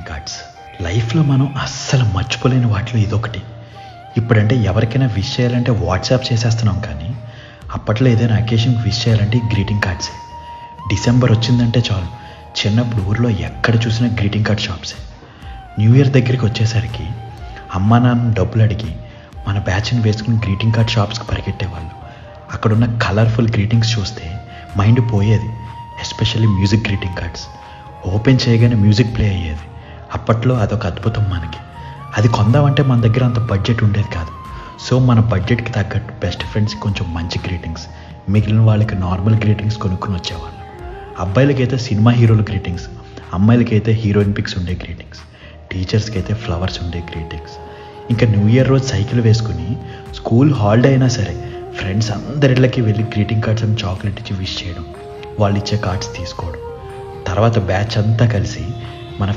Cards. లైఫ్లో మనం అస్సలు మర్చిపోలేని వాటిలో ఇదొకటి. ఇప్పుడంటే ఎవరికైనా విష్ చేయాలంటే వాట్సాప్ చేసేస్తున్నాం, కానీ అప్పట్లో ఏదైనా అకేషన్కి విష్ చేయాలంటే గ్రీటింగ్ కార్డ్సే. డిసెంబర్ వచ్చిందంటే చాలు, చిన్నప్పుడు ఊర్లో ఎక్కడ చూసినా గ్రీటింగ్ కార్డ్ షాప్సే. న్యూ ఇయర్ దగ్గరికి వచ్చేసరికి అమ్మా నాన్న డబ్బులు అడిగి మన బ్యాచ్ని వేసుకుని గ్రీటింగ్ కార్డ్ షాప్స్కి పరిగెట్టేవాళ్ళు. అక్కడున్న కలర్ఫుల్ గ్రీటింగ్స్ చూస్తే మైండ్ పోయేది. Especially music greeting cards open చేయగానే మ్యూజిక్ ప్లే అయ్యేది. అప్పట్లో అదొక అద్భుతం మనకి. అది కొందామంటే మన దగ్గర అంత బడ్జెట్ ఉండేది కాదు. సో మన బడ్జెట్కి తగ్గట్టు బెస్ట్ ఫ్రెండ్స్కి కొంచెం మంచి గ్రీటింగ్స్, మిగిలిన వాళ్ళకి నార్మల్ గ్రీటింగ్స్ కొనుక్కొని వచ్చేవాళ్ళు. అబ్బాయిలకైతే సినిమా హీరోల గ్రీటింగ్స్, అమ్మాయిలకైతే హీరోయిన్ పిక్స్ ఉండే గ్రీటింగ్స్, టీచర్స్కి అయితే ఫ్లవర్స్ ఉండే గ్రీటింగ్స్. ఇంకా న్యూ ఇయర్ రోజు సైకిల్ వేసుకుని స్కూల్ హాలిడే అయినా సరే ఫ్రెండ్స్ అందరిళ్ళకి వెళ్ళి గ్రీటింగ్ కార్డ్స్ అని చాక్లెట్ ఇచ్చి విష్ చేయడం, వాళ్ళు ఇచ్చే కార్డ్స్ తీసుకోవడం. తర్వాత బ్యాచ్ అంతా కలిసి మన